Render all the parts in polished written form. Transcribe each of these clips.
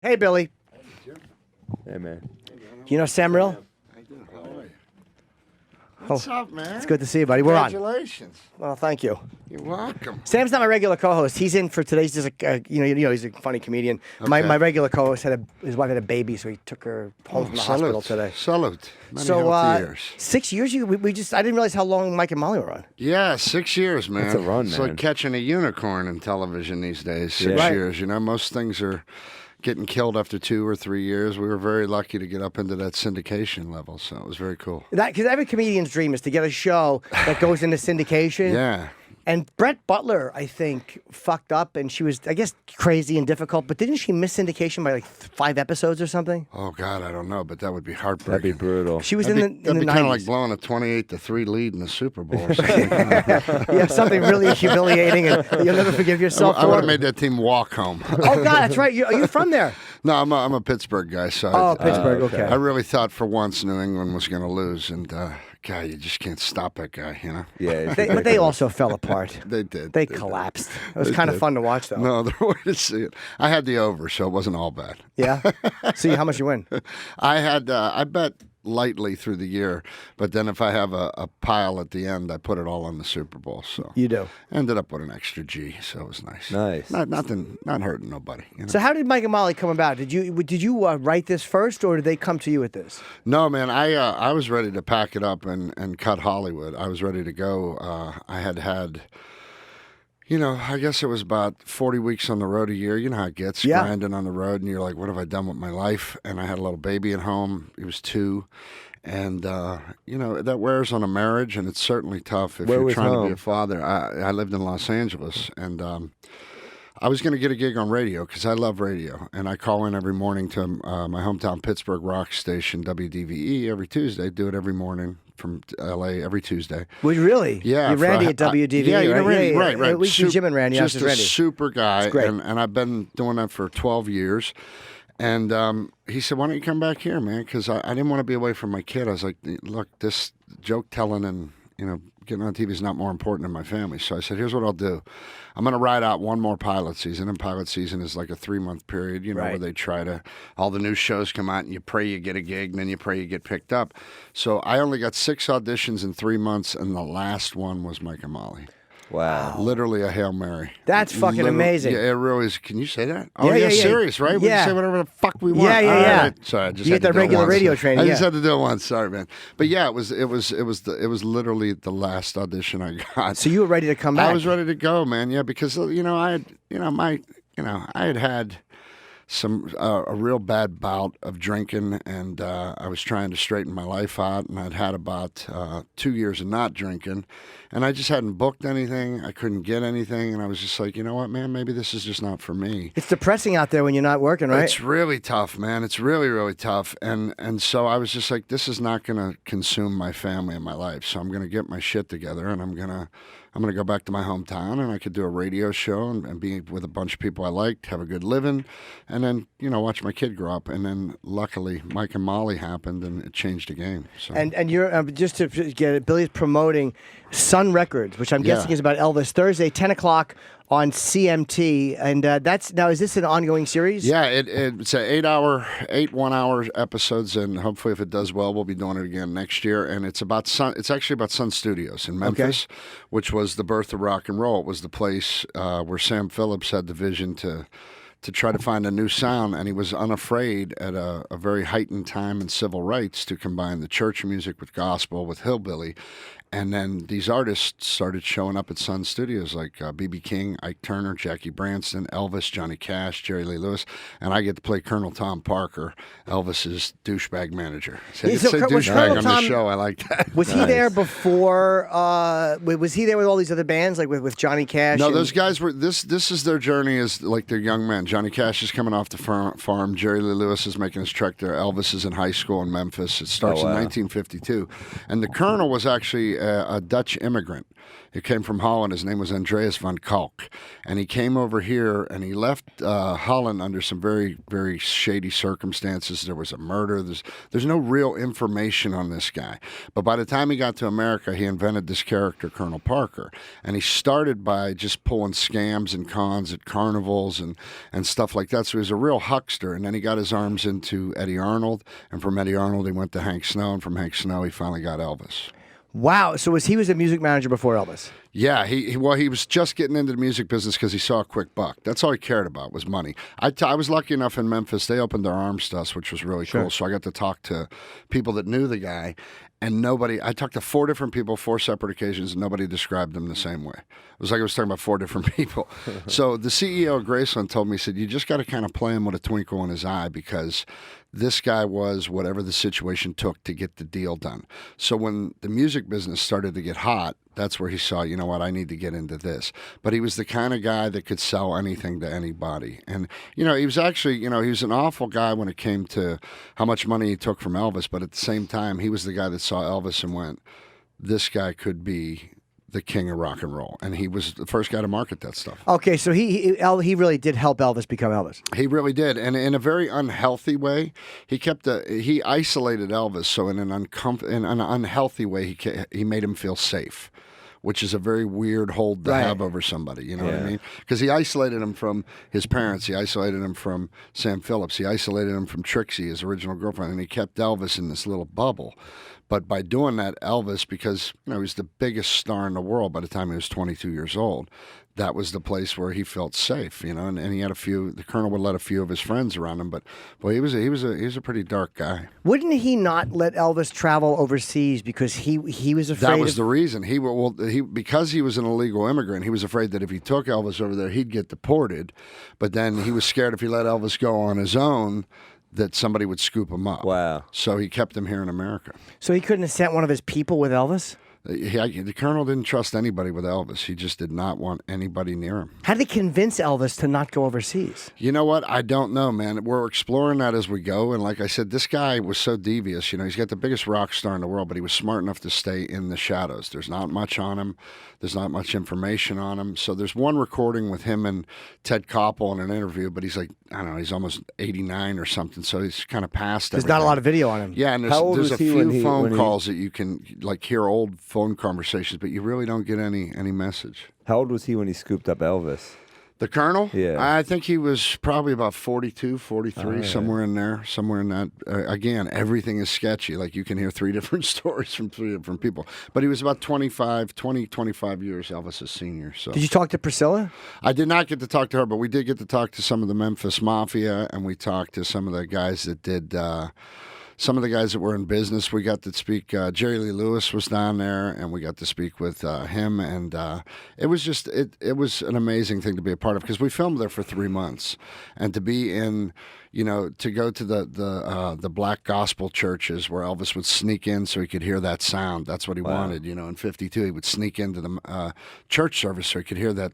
Hey, Billy. Hey, man. You know Morril? I do. How are you? What's up, man? It's good to see you, buddy. We're on. Congratulations. Well, thank you. You're welcome. Sam's not my regular co-host. He's in for today's. Just you know, he's a funny comedian. My regular co-host his wife had a baby, so he took her home from the hospital today. Salute. Many So healthy years. 6 years. We just I didn't realize how long Mike and Molly were on. Yeah, 6 years, man. That's a run, It's man. like catching a unicorn in television these days. 6 Yeah. years. You know, most things are getting killed after 2 or 3 years. We were very lucky to get up into that syndication level, so it was very cool. Because every comedian's dream is to get a show that goes into syndication. Yeah. And Brett Butler, I think, fucked up, and she was, I guess, crazy and difficult. But didn't she miss syndication by like 5 episodes or something? Oh God, I don't know, but that would be That'd heartbreaking. be brutal. She was That'd in be the kind of 90s. like blowing a 28-3 lead in the Super Bowl. Or something. Yeah, something really humiliating, and you'll never forgive yourself I for would it. have made that team walk home. Oh God, that's right. Are you from there? No, I'm a Pittsburgh guy, so Oh, Pittsburgh. okay. Okay. I really thought for once New England was going to lose, and God, you just can't stop that guy, you know? Yeah. it's But they ridiculous. also fell apart. They did. They did. collapsed. It was They kind of did. fun to watch, though. No, there way to see it. I had the over, so it wasn't all bad. Yeah. See how much you win. I bet lightly through the year, but then if I have a pile at the end, I put it all on the Super Bowl. So You do. ended up with an extra G, so it was nice. Nice. Not hurting nobody. You know? So how did Mike and Molly come about? Did you write this first, or did they come to you with this? No, man, I was ready to pack it up and cut Hollywood. I was ready to go. I had, you know, I guess it was about 40 weeks on the road a year. You know how it gets, Yeah. grinding on the road, and you're like, what have I done with my life? And I had a little baby at home. He was 2. And, you know, that wears on a marriage, and it's certainly tough if Where you're was trying to be home? a father. I lived in Los Angeles, and I was going to get a gig on radio because I love radio. And I call in every morning to my hometown Pittsburgh rock station, WDVE, every Tuesday. Do it every morning from L.A. every Tuesday. Would you really? Yeah, You Randy at WDV, yeah, you know right? Randy, right. We see Jim and Randy. Just Just a Randy. super guy, great. and I've been doing that for 12 years. And he said, "Why don't you come back here, man?" Because I didn't want to be away from my kid. I was like, "Look, this joke telling and getting on TV is not more important than my family." So I said, "Here's what I'll do. I'm going to ride out one more pilot season, and pilot season is like a 3-month period, where Right. they try to all the new shows come out, and you pray you get a gig, and then you pray you get picked up." So I only got 6 auditions in 3 months, and the last one was Mike and Molly. Wow. Literally a Hail Mary. That's fucking Literally- amazing. Yeah, it really is. Can you say that? Oh, Yeah, yeah, yeah, yeah. serious, right? We Yeah. can say whatever the fuck we want. Yeah, yeah, All yeah. right. Sorry, I just You had get to that do it regular once. radio training, I just yeah. had to do it once. Sorry, man. But yeah, it was literally the last audition I got. So you were ready to come back. I was ready to go, man. Yeah, because I had some a real bad bout of drinking, and I was trying to straighten my life out, and I'd had about 2 years of not drinking, and I just hadn't booked anything. I couldn't get anything, and I was just like, you know what, man, maybe this is just not for me. It's depressing out there when you're not working, right? It's really tough, man. It's really, really tough. And so I was just like, this is not going to consume my family and my life. So I'm going to get my shit together, and I'm going to go back to my hometown, and I could do a radio show and be with a bunch of people I liked, have a good living, and then, watch my kid grow up. And then luckily Mike and Molly happened, and it changed the game. So. And you're just to get it, Billy's promoting Sun Records, which I'm guessing Yeah. is about Elvis. Thursday, 10 o'clock on CMT, and is this an ongoing series? Yeah, it's an 8 1-hour episodes, and hopefully, if it does well, we'll be doing it again next year. And it's about Sun. It's actually about Sun Studios in Memphis, which was the birth of rock and roll. It was the place where Sam Phillips had the vision to try to find a new sound, and he was unafraid at a very heightened time in civil rights to combine the church music with gospel with hillbilly. And then these artists started showing up at Sun Studios like B.B. King, Ike Turner, Jackie Branston, Elvis, Johnny Cash, Jerry Lee Lewis, and I get to play Colonel Tom Parker, Elvis's douchebag manager. So I get to say was douchebag Colonel on Tom- the show. I like that. Was he there before? Was he there with all these other bands, like with Johnny Cash? No, and- those guys were. This is their journey as like they're young men. Johnny Cash is coming off the farm. Jerry Lee Lewis is making his trek there. Elvis is in high school in Memphis. It starts in 1952, and the Colonel was actually a Dutch immigrant. He came from Holland. His name was Andreas van Kalk, and he came over here and he left Holland under some very, very shady circumstances. There was a murder. There's no real information on this guy. But by the time he got to America, he invented this character, Colonel Parker, and he started by just pulling scams and cons at carnivals and and stuff like that. So he was a real huckster. And then he got his arms into Eddie Arnold, and from Eddie Arnold he went to Hank Snow, and from Hank Snow he finally got Elvis. Wow. So he was a music manager before Elvis? Yeah, he was just getting into the music business because he saw a quick buck. That's all he cared about was money. I was lucky enough in Memphis. They opened their arms to us, which was really cool. So I got to talk to people that knew the guy, and I talked to 4 different people, 4 separate occasions, and nobody described him the same way. It was like I was talking about 4 different people. So the CEO of Graceland told me, he said, you just got to kind of play him with a twinkle in his eye, because this guy was whatever the situation took to get the deal done. So when the music business started to get hot, that's where he saw, you know what, I need to get into this. But he was the kind of guy that could sell anything to anybody. And, he was actually, he was an awful guy when it came to how much money he took from Elvis. But at the same time, he was the guy that saw Elvis and went, this guy could be the king of rock and roll. And he was the first guy to market that stuff. Okay, so he really did help Elvis become Elvis. He really did. And in a very unhealthy way, he isolated Elvis. So in an unhealthy way, he made him feel safe, which is a very weird hold to have over somebody. You know what I mean? Because he isolated him from his parents. He isolated him from Sam Phillips. He isolated him from Trixie, his original girlfriend. And he kept Elvis in this little bubble. But by doing that, Elvis, because he was the biggest star in the world by the time he was 22 years old, that was the place where he felt safe, and he had the Colonel would let a few of his friends around him, but boy, he was a pretty dark guy. Wouldn't he not let Elvis travel overseas because he was afraid? That was the reason. Because he was an illegal immigrant, he was afraid that if he took Elvis over there, he'd get deported. But then he was scared if he let Elvis go on his own, that somebody would scoop him up. Wow. So he kept him here in America. So he couldn't have sent one of his people with Elvis? The Colonel didn't trust anybody with Elvis. He just did not want anybody near him. How did he convince Elvis to not go overseas? You know what? I don't know, man. We're exploring that as we go. And like I said, this guy was so devious. He's got the biggest rock star in the world, but he was smart enough to stay in the shadows. There's not much on him. There's not much information on him. So there's one recording with him and Ted Koppel in an interview, but he's like, I don't know, he's almost 89 or something. So he's kind of past everything. There's not a lot of video on him. Yeah, and there's a few phone calls that you can hear old phone conversations, but you really don't get any message. How old was he when he scooped up Elvis? The Colonel? Yeah. I think he was probably about 42, 43, somewhere in there, somewhere in that. Again, everything is sketchy. Like you can hear 3 different stories from 3 different people. But he was about 25 years Elvis's senior. So. Did you talk to Priscilla? I did not get to talk to her, but we did get to talk to some of the Memphis Mafia, and we talked to some of the guys that did... some of the guys that were in business. We got to speak. Jerry Lee Lewis was down there, and we got to speak with him. And it was just it was an amazing thing to be a part of, because we filmed there for 3 months, and to be in. To go to the black gospel churches where Elvis would sneak in so he could hear that sound. That's what he wanted. In '52, he would sneak into the church service so he could hear that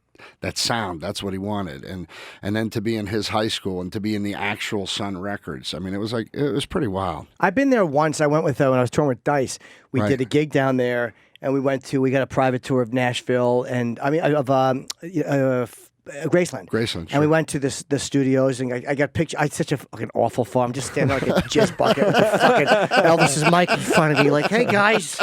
sound. That's what he wanted. And then to be in his high school and to be in the actual Sun Records. I mean, it was pretty wild. I've been there once. I went with when I was touring with Dice. We did a gig down there, and we got a private tour of Nashville, and Graceland. Graceland, And we went to the studios, and I got pictures. I had such a fucking awful form. I'm just standing there like a jizz bucket with the fucking Elvis's mic in front of me, like, hey guys.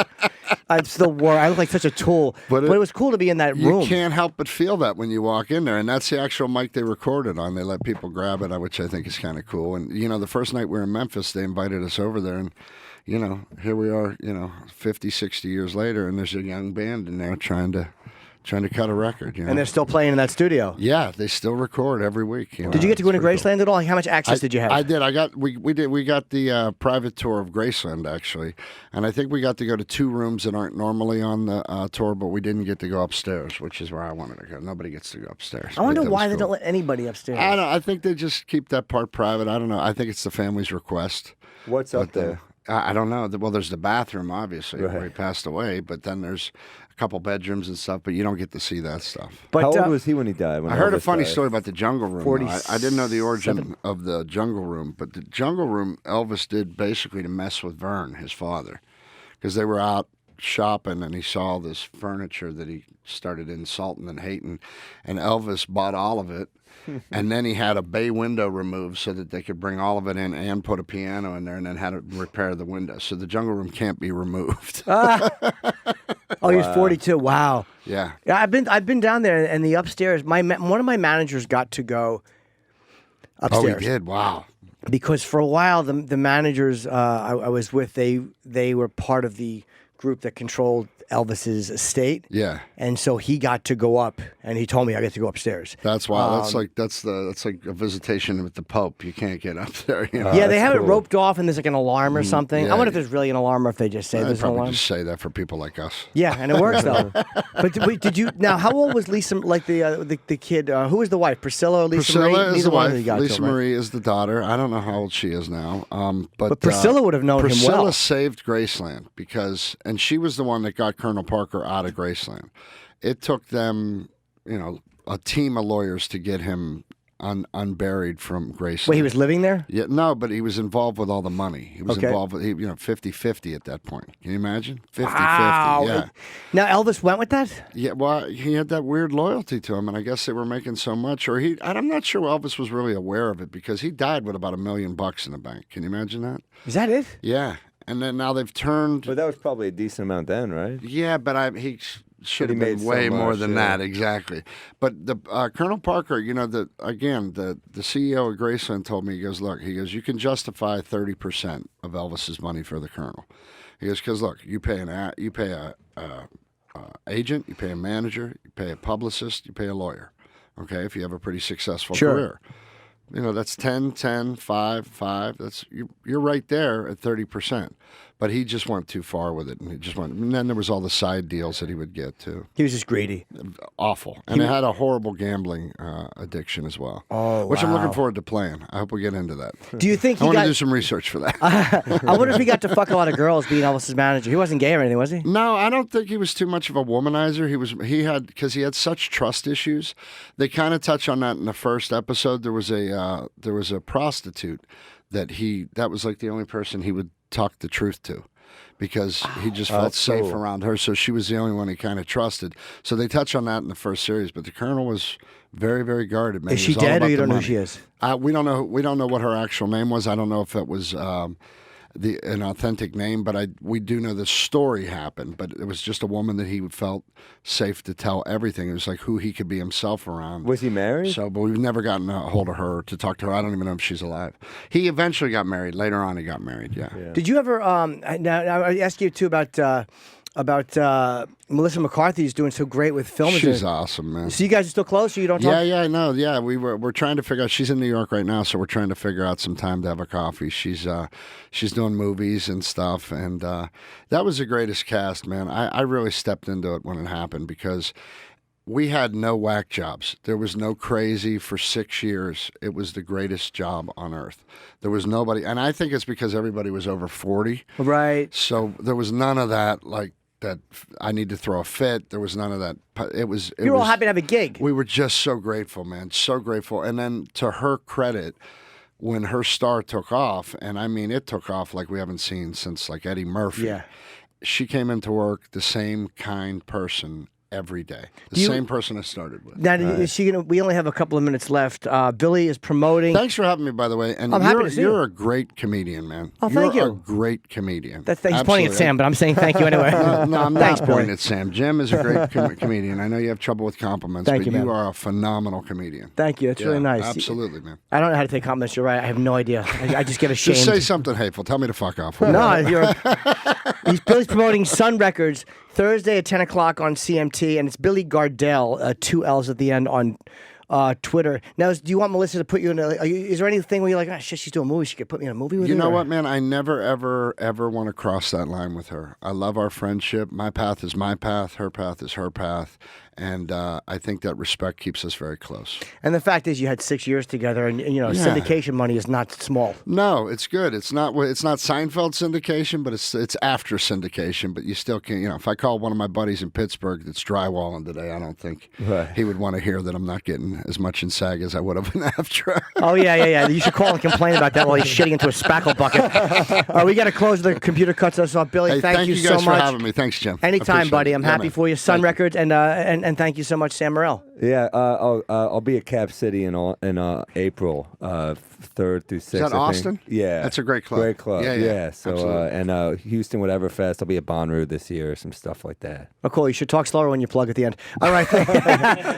It's the war. I look like such a tool. But it was cool to be in that room. You can't help but feel that when you walk in there, and that's the actual mic they recorded on. They let people grab it, which I think is kind of cool. And the first night we were in Memphis, they invited us over there, and here we are, 50, 60 years later, and there's a young band in there trying to cut a record. And they're still playing in that studio. Yeah, they still record every week. Did you get to go into Graceland at all? How much access did you have? I did. We got the private tour of Graceland, actually, and I think we got to go to 2 rooms that aren't normally on the tour, but we didn't get to go upstairs, which is where I wanted to go. Nobody gets to go upstairs. I wonder why they don't let anybody upstairs. I think they just keep that part private. I don't know. I think it's the family's request. What's up there? I don't know. Well, there's the bathroom, obviously, where he passed away, but then there's a couple bedrooms and stuff, but you don't get to see that stuff. But, how old was he when he died? I heard a funny story about the Jungle Room. I didn't know the origin of the Jungle Room, but the Jungle Room Elvis did basically to mess with Vern, his father, because they were out shopping and he saw this furniture that he started insulting and hating, and Elvis bought all of it. And then he had a bay window removed so that they could bring all of it in and put a piano in there, and then had to repair the window. So the Jungle Room can't be removed. Oh, he was 42. Wow. Yeah. I've been down there, and the upstairs. One of my managers got to go upstairs. Oh, he did. Wow. Because for a while, the managers I was with, they were part of the group that controlled Elvis's estate. Yeah. And so he got to go up, and he told me I get to go upstairs. That's why. That's like a visitation with the Pope. You can't get up there. You know? Yeah, they have it roped off, and there's like an alarm or something. yeah. I wonder if there's really an alarm, or if they just say They there's an probably alarm. just say that for people like us. Yeah, and it works though. But did you now? How old was Lisa? Like the kid? Who was the wife? Priscilla or Lisa Marie? Priscilla is Neither the one wife. of you got Lisa to, right? Marie is the daughter. I don't know how old she is now. But Priscilla would have known him Priscilla well. saved Graceland and she was the one that got Colonel Parker out of Graceland. It took them, a team of lawyers to get him unburied from Graceland. Wait, he was living there? Yeah, no, but he was involved with all the money. He was Okay. involved with 50-50 at that point. Can you imagine? 50-50. Wow. Yeah. Now Elvis went with that? Yeah, well, he had that weird loyalty to him, and I guess they were making so much, I'm not sure Elvis was really aware of it because he died with about $1 million in the bank. Can you imagine that? Is that it? Yeah, and then now they've turned. But that was probably a decent amount then, right? Yeah, but he should have He been made so way more much, than yeah. that, exactly. But the Colonel Parker, the CEO of Graceland told me, he goes, you can justify 30% of Elvis's money for the Colonel. He goes, because look, you pay a agent, you pay a manager, you pay a publicist, you pay a lawyer. Okay, if you have a pretty successful career. That's 10, 5, 5. That's you're right there at 30%. But he just went too far with it, and then there was all the side deals that he would get too. He was just greedy. Awful, and he had a horrible gambling addiction as well. Oh, which I'm wow. looking forward to playing. I hope we get into that. Do you think I he want to got? do some research for that. I wonder if he got to fuck a lot of girls being Elvis's manager. He wasn't gay or anything, was he? No, I don't think he was too much of a womanizer. Because he had such trust issues. They kind of touch on that in the first episode. There was a prostitute that was like the only person he would talk the truth to, because he just felt safe cool. around her. So she was the only one he kind of trusted. So they touch on that in the first series. But the Colonel was very, very guarded. Man. Is He she was all dead, about or you the don't know who money. she is? We don't know. We don't know what her actual name was. I don't know if it was an authentic name, but we do know the story happened. But it was just a woman that he felt safe to tell everything. It was like who he could be himself around. Was he married? So, but we've never gotten a hold of her to talk to her. I don't even know if she's alive. He eventually got married. Later on, he got married. Yeah. Did you ever? Now I asked you too about Melissa McCarthy's doing so great with film. She's awesome, man. So you guys are still close, or you don't talk? Yeah, I know. Yeah, we're trying to figure out. She's in New York right now, so we're trying to figure out some time to have a coffee. She's doing movies and stuff, and that was the greatest cast, man. I really stepped into it when it happened because we had no whack jobs. There was no crazy for 6 years. It was the greatest job on earth. There was nobody, and I think it's because everybody was over 40. Right. So there was none of that, like that. I need to throw a fit. There was none of that. You're all happy to have a gig. We were just so grateful, man. So grateful. And then to her credit, when her star took off, and I mean it took off like we haven't seen since like Eddie Murphy. Yeah. She came into work the same kind person every day. The same person I started with. Now, is she gonna? We only have a couple of minutes left. Billy is promoting. Thanks for having me, by the way. And I'm happy to see you're you. a great comedian, man. Oh, thank you're you. a great comedian. He's pointing at Absolutely. Sam, but I'm saying thank you anyway. No, I'm Thanks, not Billy. pointing at Sam. Jim is a great comedian. I know you have trouble with compliments, Thank but you, you man. are a phenomenal comedian. Thank you. That's really Yeah, nice. Absolutely, man. I don't know how to take compliments. You're right. I have no idea. I just get ashamed. Just say something hateful. Tell me to fuck off. No, Billy's promoting Sun Records Thursday at 10 o'clock on CMT, and it's Billy Gardell, 2 L's at the end on Twitter. Now, do you want Melissa to put you in is there anything where you're like, shit, she's doing a movie, she could put me in a movie with her? You know what, man? I never, ever want to cross that line with her. I love our friendship. My path is my path. Her path is her path. And I think that respect keeps us very close. And the fact is, you had 6 years together, and syndication money is not small. No, it's good. It's not Seinfeld syndication, but it's after syndication. But you still can, if I call one of my buddies in Pittsburgh that's drywalling today, I don't think he would want to hear that I'm not getting as much in SAG as I would have in AFTRA. Oh, yeah. You should call and complain about that while he's shitting into a spackle bucket. We got to close. The computer cuts us off. Billy, Hey, thank you guys so for much. having me. Thanks, Jim. Anytime, Appreciate buddy. it. I'm Yeah, happy man. for you. Sun Thank you. Records, and thank you so much, Sam Morril. Yeah, I'll be at Cap City in April, 3rd through 6th. Is that I think. Austin? Yeah, That's a great club. Great club. Yeah. So Absolutely. and Houston Whatever Fest. I'll be at Bonnaroo this year. Some stuff like that. Oh, cool. You should talk slower when you plug at the end. All right.